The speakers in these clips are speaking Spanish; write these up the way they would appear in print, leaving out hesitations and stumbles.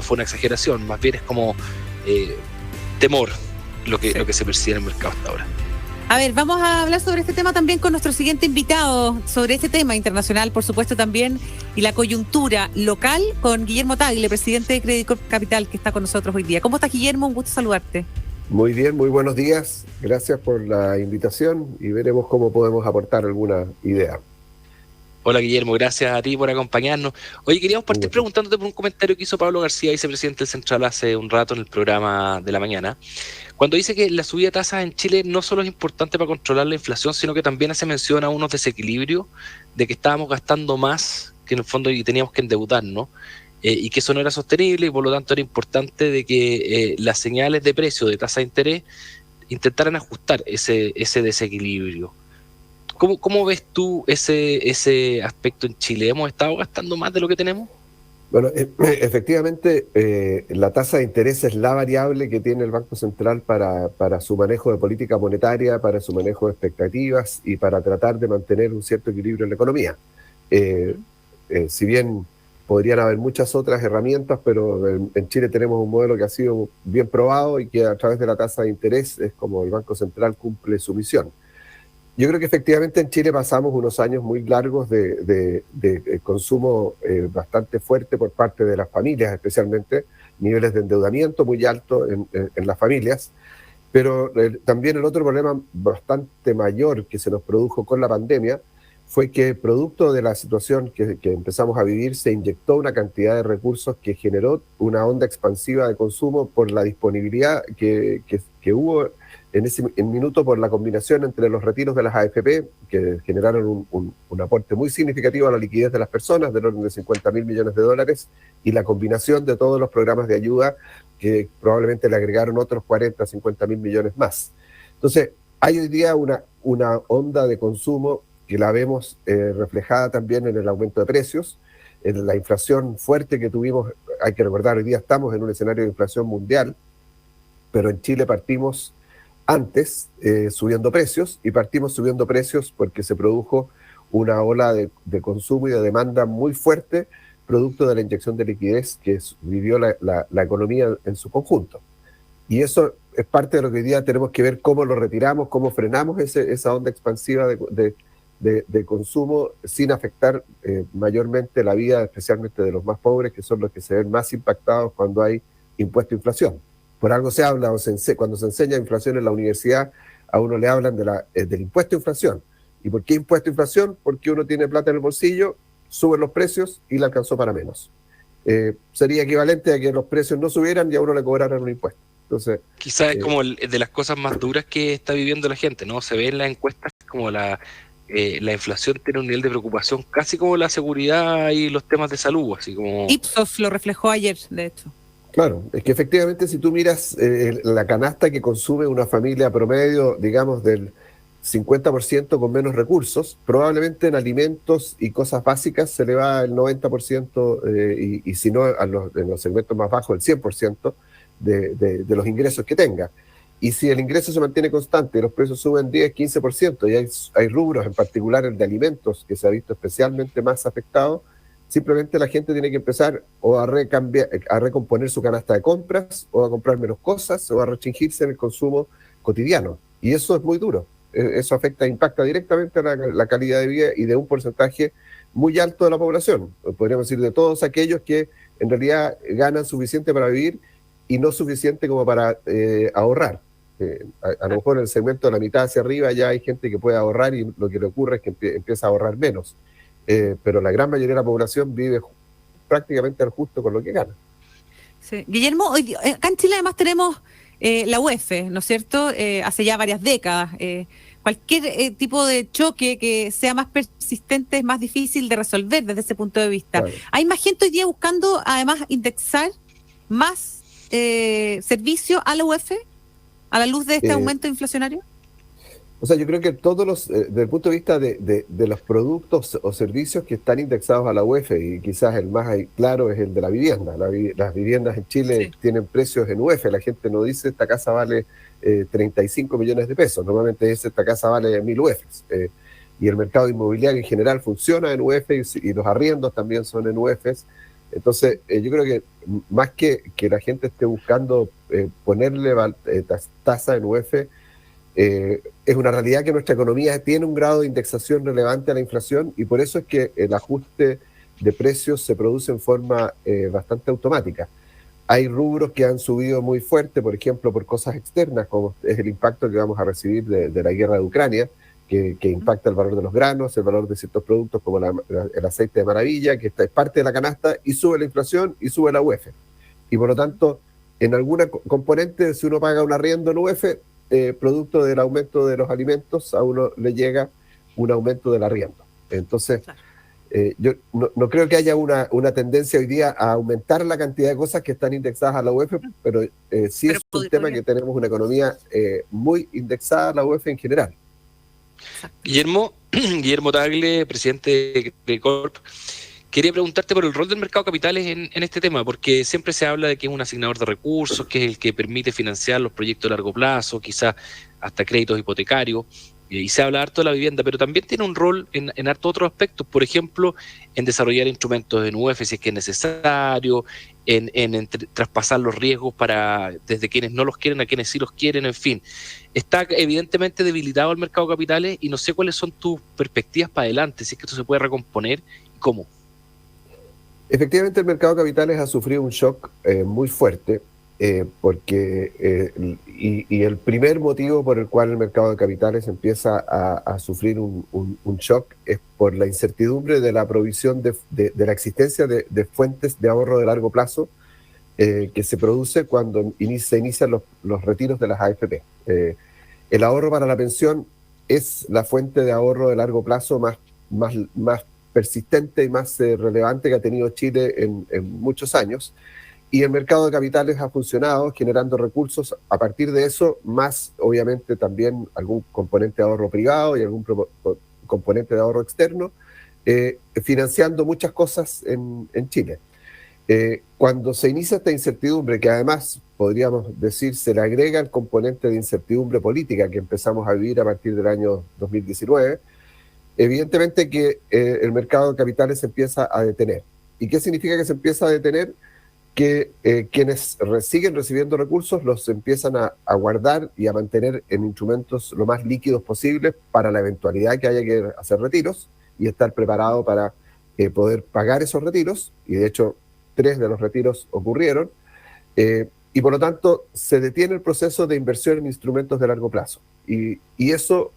fue una exageración, más bien es como temor lo que se percibe en el mercado hasta ahora. A ver, vamos a hablar sobre este tema también con nuestro siguiente invitado, sobre este tema internacional, por supuesto, también, y la coyuntura local, con Guillermo Tagle, presidente de Credit Corp Capital, que está con nosotros hoy día. ¿Cómo estás, Guillermo? Un gusto saludarte. Muy bien, muy buenos días. Gracias por la invitación y veremos cómo podemos aportar alguna idea. Hola, Guillermo, gracias a ti por acompañarnos. Oye, queríamos partir preguntándote por un comentario que hizo Pablo García, vicepresidente del Central, hace un rato en el programa de la mañana, cuando dice que la subida de tasas en Chile no solo es importante para controlar la inflación, sino que también hace mención a unos desequilibrios de que estábamos gastando más que en el fondo y teníamos que endeudarnos, y que eso no era sostenible y por lo tanto era importante de que las señales de precio de tasa de interés intentaran ajustar ese desequilibrio. ¿Cómo ves tú ese aspecto en Chile? ¿Hemos estado gastando más de lo que tenemos? Bueno, efectivamente, la tasa de interés es la variable que tiene el Banco Central para su manejo de política monetaria, para su manejo de expectativas y para tratar de mantener un cierto equilibrio en la economía. Si bien podrían haber muchas otras herramientas, pero en Chile tenemos un modelo que ha sido bien probado y que a través de la tasa de interés es como el Banco Central cumple su misión. Yo creo que efectivamente en Chile pasamos unos años muy largos de consumo bastante fuerte por parte de las familias, especialmente niveles de endeudamiento muy altos en las familias, pero también el otro problema bastante mayor que se nos produjo con la pandemia fue que producto de la situación que empezamos a vivir se inyectó una cantidad de recursos que generó una onda expansiva de consumo por la disponibilidad que hubo en ese minuto por la combinación entre los retiros de las AFP, que generaron un aporte muy significativo a la liquidez de las personas, del orden de 50.000 millones de dólares, y la combinación de todos los programas de ayuda, que probablemente le agregaron otros 40, 50.000 millones más. Entonces, hay hoy día una onda de consumo que la vemos reflejada también en el aumento de precios, en la inflación fuerte que tuvimos. Hay que recordar, hoy día estamos en un escenario de inflación mundial, pero en Chile partimos antes subiendo precios, y partimos subiendo precios porque se produjo una ola de consumo y de demanda muy fuerte, producto de la inyección de liquidez que vivió la economía en su conjunto. Y eso es parte de lo que hoy día tenemos que ver cómo lo retiramos, cómo frenamos esa onda expansiva de consumo sin afectar mayormente la vida, especialmente de los más pobres, que son los que se ven más impactados cuando hay impuesto a inflación. Por algo se habla, cuando se enseña inflación en la universidad, a uno le hablan del impuesto a inflación. ¿Y por qué impuesto a inflación? Porque uno tiene plata en el bolsillo, suben los precios y le alcanzó para menos. Sería equivalente a que los precios no subieran y a uno le cobraran un impuesto. Entonces, quizás es como de las cosas más duras que está viviendo la gente, ¿no? Se ve en las encuestas como la inflación tiene un nivel de preocupación casi como la seguridad y los temas de salud, así como... Ipsos lo reflejó ayer, de hecho. Claro, es que efectivamente si tú miras la canasta que consume una familia promedio, digamos del 50% con menos recursos, probablemente en alimentos y cosas básicas se le va el 90%, y si no en los segmentos más bajos el 100% de los ingresos que tenga. Y si el ingreso se mantiene constante y los precios suben 10, 15%, y hay rubros, en particular el de alimentos, que se ha visto especialmente más afectado, simplemente la gente tiene que empezar o a recomponer su canasta de compras, o a comprar menos cosas, o a restringirse en el consumo cotidiano. Y eso es muy duro. Eso impacta directamente a la calidad de vida y de un porcentaje muy alto de la población. Podríamos decir de todos aquellos que en realidad ganan suficiente para vivir y no suficiente como para ahorrar. A lo mejor en el segmento de la mitad hacia arriba ya hay gente que puede ahorrar y lo que le ocurre es que empieza a ahorrar menos. Pero la gran mayoría de la población vive prácticamente al justo con lo que gana. Sí. Guillermo, hoy, acá en Chile además tenemos la UEF, ¿no es cierto? Hace ya varias décadas. Cualquier tipo de choque que sea más persistente es más difícil de resolver desde ese punto de vista. Claro. Hay más gente hoy día buscando además indexar más servicio a la UEF a la luz de este aumento inflacionario. O sea, yo creo que todos desde el punto de vista de los productos o servicios que están indexados a la UEF, y quizás el más claro es el de la vivienda. Las viviendas en Chile tienen precios en UEF. La gente no dice esta casa vale 35 millones de pesos. Normalmente dice esta casa vale 1.000 UEF. Y el mercado inmobiliario en general funciona en UEF y los arriendos también son en UEF. Entonces, yo creo que más que la gente esté buscando ponerle tasa en UF, es una realidad que nuestra economía tiene un grado de indexación relevante a la inflación y por eso es que el ajuste de precios se produce en forma bastante automática. Hay rubros que han subido muy fuerte, por ejemplo, por cosas externas, como es el impacto que vamos a recibir de la guerra de Ucrania, que impacta el valor de los granos, el valor de ciertos productos como el aceite de maravilla, que es parte de la canasta, y sube la inflación y sube la UF. Y por lo tanto, en alguna componente, si uno paga un arriendo en UF, producto del aumento de los alimentos, a uno le llega un aumento del arriendo. Entonces, yo no creo que haya una tendencia hoy día a aumentar la cantidad de cosas que están indexadas a la UF, pero sí es un tema que tenemos una economía muy indexada a la UF en general. Guillermo Tagle, presidente de Corp, quería preguntarte por el rol del mercado de capitales en este tema, porque siempre se habla de que es un asignador de recursos, que es el que permite financiar los proyectos a largo plazo, quizás hasta créditos hipotecarios, y se habla harto de la vivienda, pero también tiene un rol en harto otros aspectos, por ejemplo, en desarrollar instrumentos en UF si es que es necesario, en traspasar los riesgos desde quienes no los quieren a quienes sí los quieren, en fin. Está evidentemente debilitado el mercado de capitales y no sé cuáles son tus perspectivas para adelante, si es que esto se puede recomponer y cómo. Efectivamente, el mercado de capitales ha sufrido un shock muy fuerte, porque y el primer motivo por el cual el mercado de capitales empieza a sufrir un shock es por la incertidumbre de la provisión de la existencia de fuentes de ahorro de largo plazo que se produce cuando se inician los retiros de las AFP. El ahorro para la pensión es la fuente de ahorro de largo plazo más persistente y más relevante que ha tenido Chile en muchos años, y el mercado de capitales ha funcionado generando recursos a partir de eso, más obviamente también algún componente de ahorro privado y algún componente de ahorro externo, financiando muchas cosas en Chile. Cuando se inicia esta incertidumbre, que además podríamos decir se le agrega el componente de incertidumbre política que empezamos a vivir a partir del año 2019, evidentemente que el mercado de capitales se empieza a detener. ¿Y qué significa que se empieza a detener? Que quienes siguen recibiendo recursos los empiezan a guardar y a mantener en instrumentos lo más líquidos posibles para la eventualidad que haya que hacer retiros y estar preparado para poder pagar esos retiros, y de hecho 3 de los retiros ocurrieron, y por lo tanto se detiene el proceso de inversión en instrumentos de largo plazo, y eso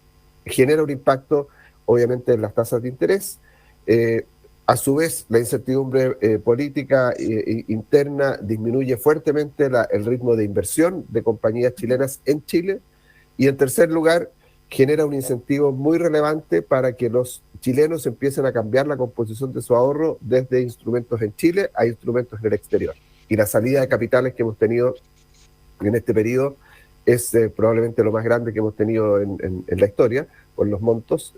genera un impacto obviamente en las tasas de interés. A su vez, la incertidumbre política interna disminuye fuertemente el ritmo de inversión de compañías chilenas en Chile. Y en tercer lugar, genera un incentivo muy relevante para que los chilenos empiecen a cambiar la composición de su ahorro desde instrumentos en Chile a instrumentos en el exterior. Y la salida de capitales que hemos tenido en este periodo es probablemente lo más grande que hemos tenido en la historia, por los montos.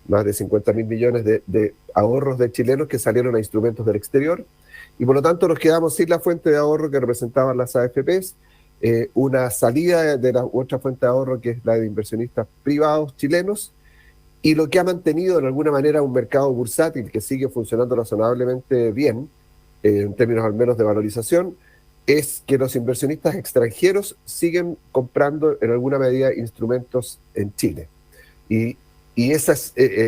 Más de 50.000 millones de ahorros de chilenos que salieron a instrumentos del exterior, y por lo tanto nos quedamos sin la fuente de ahorro que representaban las AFPs, una salida de la otra fuente de ahorro que es la de inversionistas privados chilenos, y lo que ha mantenido de alguna manera un mercado bursátil que sigue funcionando razonablemente bien, en términos al menos de valorización, es que los inversionistas extranjeros siguen comprando en alguna medida instrumentos en Chile. Y ese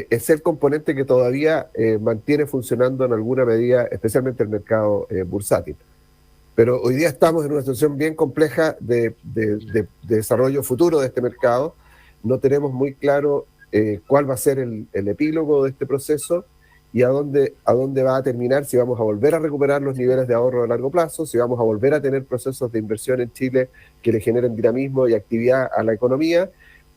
es el componente que todavía mantiene funcionando en alguna medida, especialmente el mercado bursátil. Pero hoy día estamos en una situación bien compleja de desarrollo futuro de este mercado. No tenemos muy claro cuál va a ser el epílogo de este proceso y a dónde va a terminar, si vamos a volver a recuperar los niveles de ahorro a largo plazo, si vamos a volver a tener procesos de inversión en Chile que le generen dinamismo y actividad a la economía,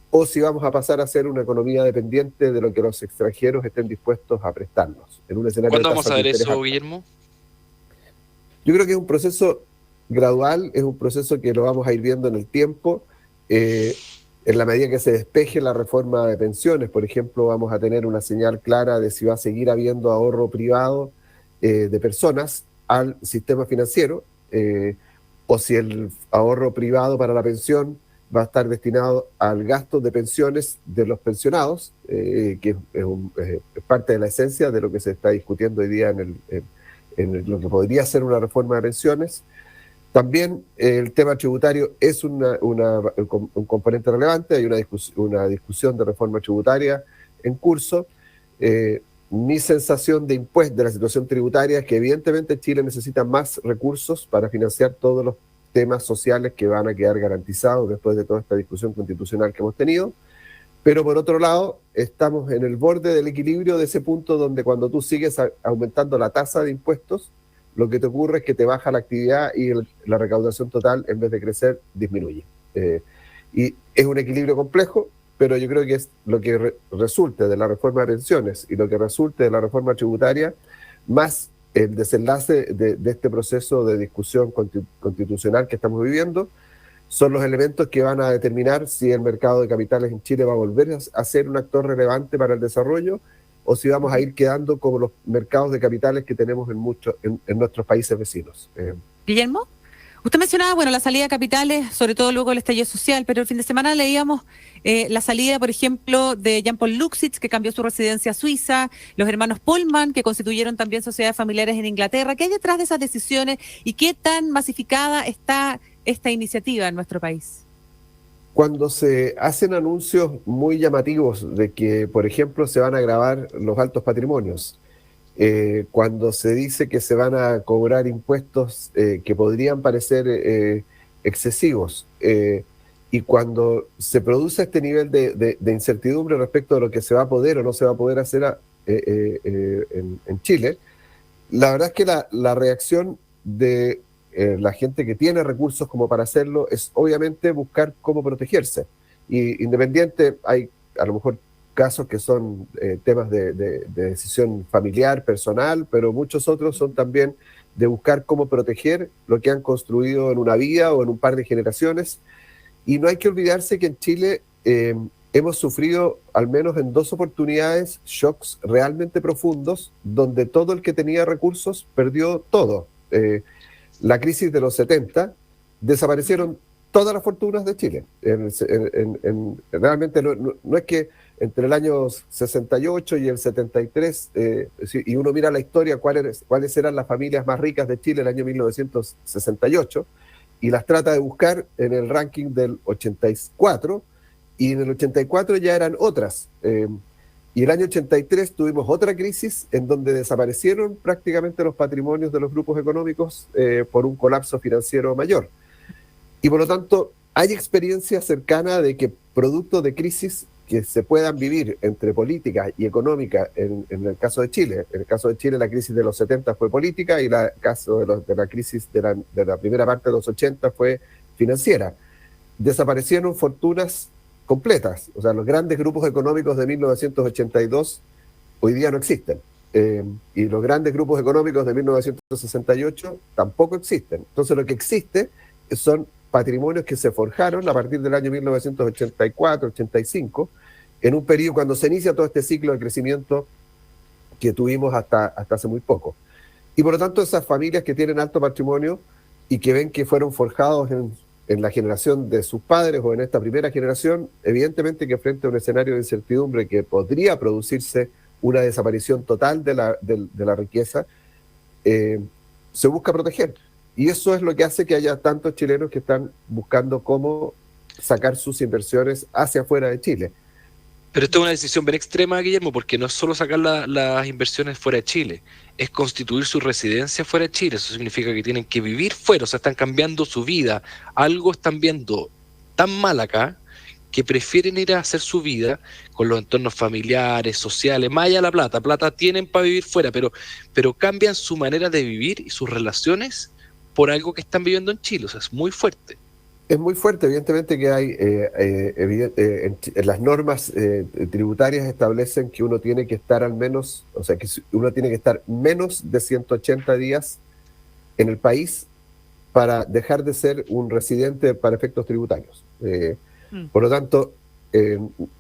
o si vamos a pasar a ser una economía dependiente de lo que los extranjeros estén dispuestos a prestarnos. En un escenario ¿Cuándo vamos a ver eso, Guillermo? Yo creo que es un proceso gradual, es un proceso que lo vamos a ir viendo en el tiempo. En la medida que se despeje la reforma de pensiones, por ejemplo, vamos a tener una señal clara de si va a seguir habiendo ahorro privado de personas al sistema financiero, o si el ahorro privado para la pensión va a estar destinado al gasto de pensiones de los pensionados, que es parte de la esencia de lo que se está discutiendo hoy día en lo que podría ser una reforma de pensiones. También el tema tributario es un componente relevante, hay una discusión de reforma tributaria en curso. Mi sensación de la situación tributaria es que evidentemente Chile necesita más recursos para financiar todos los temas sociales que van a quedar garantizados después de toda esta discusión constitucional que hemos tenido. Pero por otro lado, estamos en el borde del equilibrio de ese punto donde cuando tú sigues aumentando la tasa de impuestos, lo que te ocurre es que te baja la actividad y la recaudación total, en vez de crecer, disminuye. Y es un equilibrio complejo, pero yo creo que es lo que resulte de la reforma de pensiones y lo que resulte de la reforma tributaria, más el desenlace de este proceso de discusión constitucional que estamos viviendo, son los elementos que van a determinar si el mercado de capitales en Chile va a volver a ser un actor relevante para el desarrollo o si vamos a ir quedando como los mercados de capitales que tenemos en nuestros países vecinos. Guillermo, usted mencionaba, bueno, la salida de capitales, sobre todo luego del estallido social, pero el fin de semana leíamos la salida, por ejemplo, de Jean-Paul Luxitz, que cambió su residencia a Suiza, los hermanos Pullman, que constituyeron también sociedades familiares en Inglaterra. ¿Qué hay detrás de esas decisiones y qué tan masificada está esta iniciativa en nuestro país? Cuando se hacen anuncios muy llamativos de que, por ejemplo, se van a gravar los altos patrimonios, cuando se dice que se van a cobrar impuestos que podrían parecer excesivos, y cuando se produce este nivel de incertidumbre respecto de lo que se va a poder o no se va a poder hacer en Chile, la verdad es que la reacción de la gente que tiene recursos como para hacerlo es obviamente buscar cómo protegerse. Y independiente, hay a lo mejor casos que son temas de decisión familiar, personal, pero muchos otros son también de buscar cómo proteger lo que han construido en una vida o en un par de generaciones. Y no hay que olvidarse que en Chile hemos sufrido, al menos en 2 oportunidades, shocks realmente profundos, donde todo el que tenía recursos perdió todo. La crisis de los 70, desaparecieron todas las fortunas de Chile. Realmente no es que entre el año 68 y el 73, y uno mira la historia, cuáles eran las familias más ricas de Chile en el año 1968, y las trata de buscar en el ranking del 84, y en el 84 ya eran otras. Y el año 83 tuvimos otra crisis en donde desaparecieron prácticamente los patrimonios de los grupos económicos por un colapso financiero mayor. Y por lo tanto, hay experiencia cercana de que producto de crisis que se puedan vivir entre política y económica en el caso de Chile. En el caso de Chile, la crisis de los 70 fue política y el caso de la crisis de la primera parte de los 80 fue financiera. Desaparecieron fortunas completas. O sea, los grandes grupos económicos de 1982 hoy día no existen. Y los grandes grupos económicos de 1968 tampoco existen. Entonces lo que existe son patrimonios que se forjaron a partir del año 1984-85, en un periodo cuando se inicia todo este ciclo de crecimiento que tuvimos hasta hace muy poco. Y por lo tanto esas familias que tienen alto patrimonio y que ven que fueron forjados en la generación de sus padres o en esta primera generación, evidentemente que frente a un escenario de incertidumbre que podría producirse una desaparición total de la riqueza, se busca proteger. Y eso es lo que hace que haya tantos chilenos que están buscando cómo sacar sus inversiones hacia afuera de Chile. Pero esto es una decisión bien extrema, Guillermo, porque no es solo sacar las inversiones fuera de Chile, es constituir su residencia fuera de Chile. Eso significa que tienen que vivir fuera, o sea, están cambiando su vida. Algo están viendo tan mal acá que prefieren ir a hacer su vida con los entornos familiares, sociales, más allá de la plata tienen para vivir fuera, pero cambian su manera de vivir y sus relaciones por algo que están viviendo en Chile. O sea, es muy fuerte. Es muy fuerte, evidentemente que hay, en las normas tributarias establecen que uno tiene que estar al menos, o sea, que uno tiene que estar menos de 180 días en el país para dejar de ser un residente para efectos tributarios. Por lo tanto,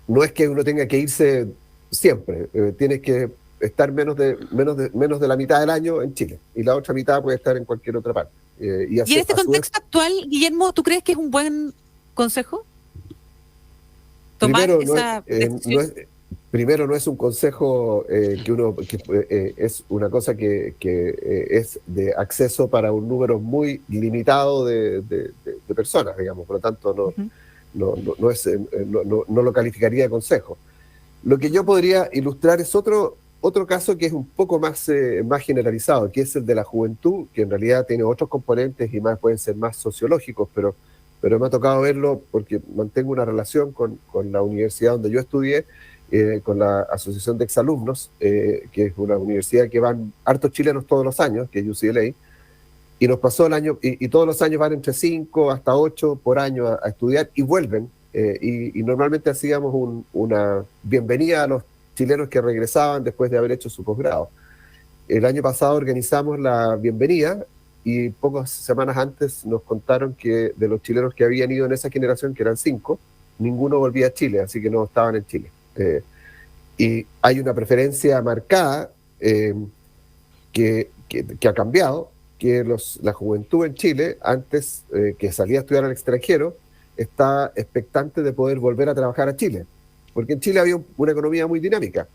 no es que uno tenga que irse siempre, tienes que estar menos de la mitad del año en Chile, y la otra mitad puede estar en cualquier otra parte. Y en este contexto actual, Guillermo, ¿tú crees que es un buen consejo tomar primero, esa decisión? Primero, no es un consejo es una cosa que es de acceso para un número muy limitado de personas, digamos. Por lo tanto, Ujú. no lo calificaría de consejo. Lo que yo podría ilustrar es otro caso que es un poco más generalizado, que es el de la juventud, que en realidad tiene otros componentes y más pueden ser más sociológicos, pero me ha tocado verlo porque mantengo una relación con la universidad donde yo estudié, con la Asociación de Exalumnos, que es una universidad que van hartos chilenos todos los años, que es UCLA, y nos pasó el año, y todos los años van entre 5 hasta 8 por año a estudiar y vuelven, y normalmente hacíamos una bienvenida a los chilenos que regresaban después de haber hecho su posgrado. El año pasado organizamos la bienvenida y pocas semanas antes nos contaron que de los chilenos que habían ido en esa generación, que eran 5, ninguno volvía a Chile, así que no estaban en Chile. Y hay una preferencia marcada que ha cambiado, que la juventud en Chile, antes que salía a estudiar al extranjero, está expectante de poder volver a trabajar a Chile, porque en Chile había una economía muy dinámica,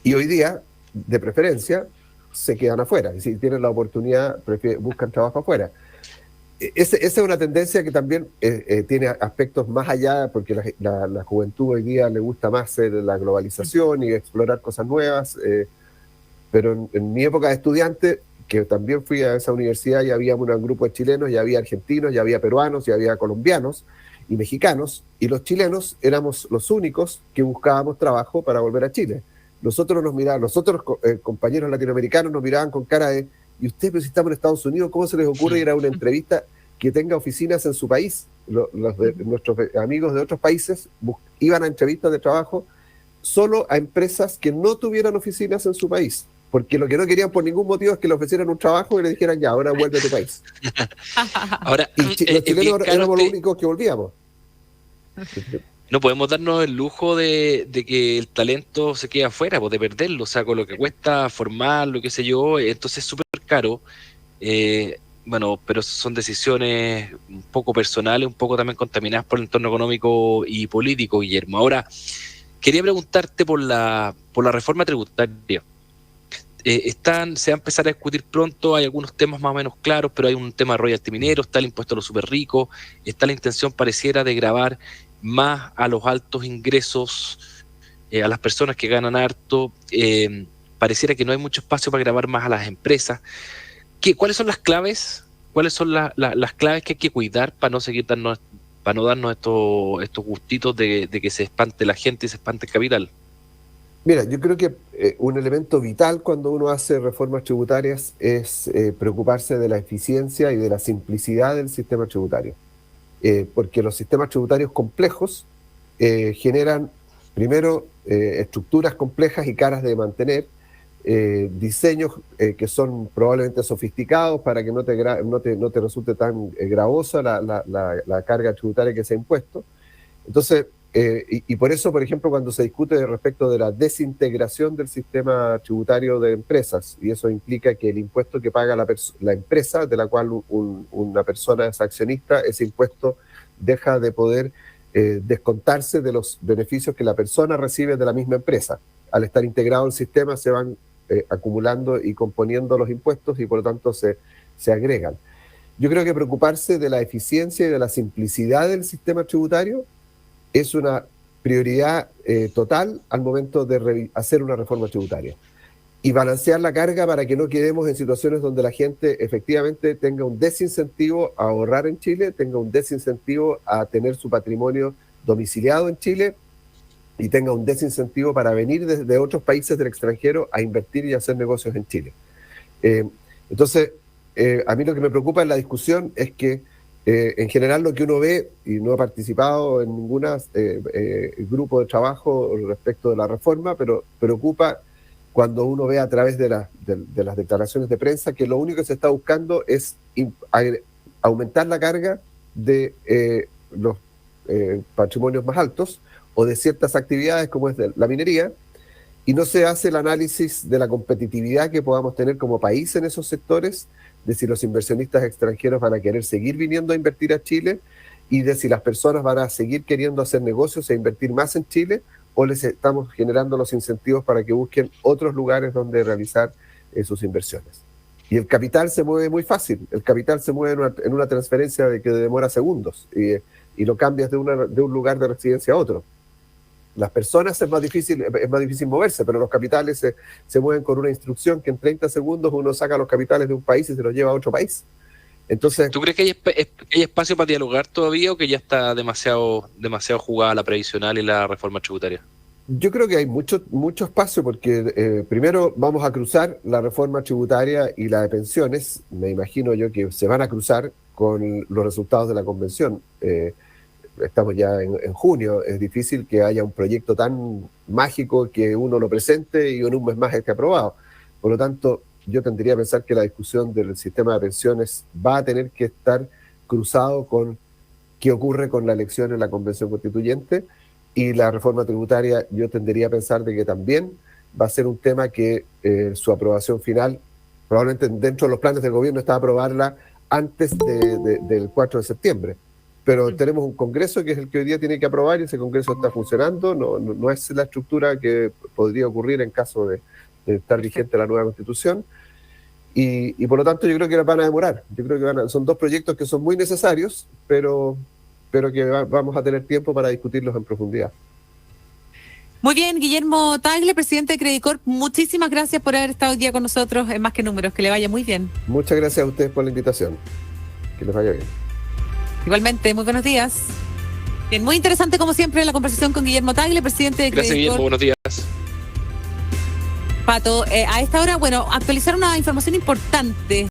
y hoy día, de preferencia, se quedan afuera, y si tienen la oportunidad, buscan trabajo afuera. Esa es una tendencia que también tiene aspectos más allá, porque la juventud hoy día le gusta más la globalización y explorar cosas nuevas, pero en mi época de estudiante, que también fui a esa universidad, ya había un grupo de chilenos, ya había argentinos, ya había peruanos, ya había colombianos y mexicanos, y los chilenos éramos los únicos que buscábamos trabajo para volver a Chile. Nosotros nos miraban, los otros compañeros latinoamericanos nos miraban con cara de: ¿y usted, pero si estamos en Estados Unidos, cómo se les ocurre ir a una entrevista que tenga oficinas en su país? Nuestros amigos de otros países iban a entrevistas de trabajo solo a empresas que no tuvieran oficinas en su país, porque lo que no querían por ningún motivo es que le ofrecieran un trabajo y le dijeran: ya, ahora vuelve a tu país. Ahora, Y los chilenos éramos los únicos que volvíamos. No podemos darnos el lujo de que el talento se quede afuera, pues de perderlo, o sea, con lo que cuesta formarlo, qué sé yo, entonces es súper caro. Bueno, pero son decisiones un poco personales, un poco también contaminadas por el entorno económico y político, Guillermo. Ahora, quería preguntarte por la reforma tributaria. Se va a empezar a discutir pronto, hay algunos temas más o menos claros, pero hay un tema de royalty minero, está el impuesto a los super ricos, está la intención pareciera de gravar más a los altos ingresos, a las personas que ganan harto, pareciera que no hay mucho espacio para grabar más a las empresas. ¿Cuáles son las claves? ¿Cuáles son las claves que hay que cuidar para no seguir para no darnos estos gustitos de que se espante la gente y se espante el capital? Mira, yo creo que un elemento vital cuando uno hace reformas tributarias es preocuparse de la eficiencia y de la simplicidad del sistema tributario. Porque los sistemas tributarios complejos generan, primero, estructuras complejas y caras de mantener, diseños que son probablemente sofisticados para que no te resulte tan gravosa la carga tributaria que se ha impuesto. Entonces, y por eso, por ejemplo, cuando se discute respecto de la desintegración del sistema tributario de empresas, y eso implica que el impuesto que paga la empresa de la cual una persona es accionista, ese impuesto deja de poder descontarse de los beneficios que la persona recibe de la misma empresa. Al estar integrado el sistema se van acumulando y componiendo los impuestos y por lo tanto se agregan. Yo creo que preocuparse de la eficiencia y de la simplicidad del sistema tributario es una prioridad total al momento de hacer una reforma tributaria. Y balancear la carga para que no quedemos en situaciones donde la gente efectivamente tenga un desincentivo a ahorrar en Chile, tenga un desincentivo a tener su patrimonio domiciliado en Chile y tenga un desincentivo para venir desde otros países del extranjero a invertir y hacer negocios en Chile. Entonces, a mí lo que me preocupa en la discusión es que en general lo que uno ve, y no he participado en ningún grupo de trabajo respecto de la reforma, pero preocupa cuando uno ve a través de las declaraciones de prensa que lo único que se está buscando es aumentar la carga de los patrimonios más altos o de ciertas actividades como es la minería, y no se hace el análisis de la competitividad que podamos tener como país en esos sectores, de si los inversionistas extranjeros van a querer seguir viniendo a invertir a Chile y de si las personas van a seguir queriendo hacer negocios e invertir más en Chile o les estamos generando los incentivos para que busquen otros lugares donde realizar sus inversiones. Y el capital se mueve muy fácil, el capital se mueve en una transferencia que demora segundos y lo cambias de un lugar de residencia a otro. Las personas es más difícil moverse, pero los capitales se mueven con una instrucción que en 30 segundos uno saca los capitales de un país y se los lleva a otro país. Entonces, ¿tú crees que hay espacio para dialogar todavía o que ya está demasiado jugada la previsional y la reforma tributaria? Yo creo que hay mucho espacio porque primero vamos a cruzar la reforma tributaria y la de pensiones. Me imagino yo que se van a cruzar con los resultados de la convención. Estamos ya en junio, es difícil que haya un proyecto tan mágico que uno lo presente y en un mes más esté aprobado. Por lo tanto, yo tendría a pensar que la discusión del sistema de pensiones va a tener que estar cruzado con qué ocurre con la elección en la Convención Constituyente, y la reforma tributaria yo tendería a pensar de que también va a ser un tema que su aprobación final, probablemente dentro de los planes del gobierno está aprobarla antes del 4 de septiembre. Pero tenemos un Congreso que es el que hoy día tiene que aprobar y ese Congreso está funcionando, no es la estructura que podría ocurrir en caso de estar vigente la nueva Constitución. Y por lo tanto yo creo que van a demorar. Yo creo que son dos proyectos que son muy necesarios, pero que vamos a tener tiempo para discutirlos en profundidad. Muy bien, Guillermo Tagle, presidente de Credicorp, muchísimas gracias por haber estado hoy día con nosotros en Más que Números. Que le vaya muy bien. Muchas gracias a ustedes por la invitación. Que les vaya bien. Igualmente, muy buenos días. Bien, muy interesante como siempre la conversación con Guillermo Tagle, presidente de Credicorp. Gracias, Guillermo, buenos días. Pato, a esta hora, bueno, actualizar una información importante.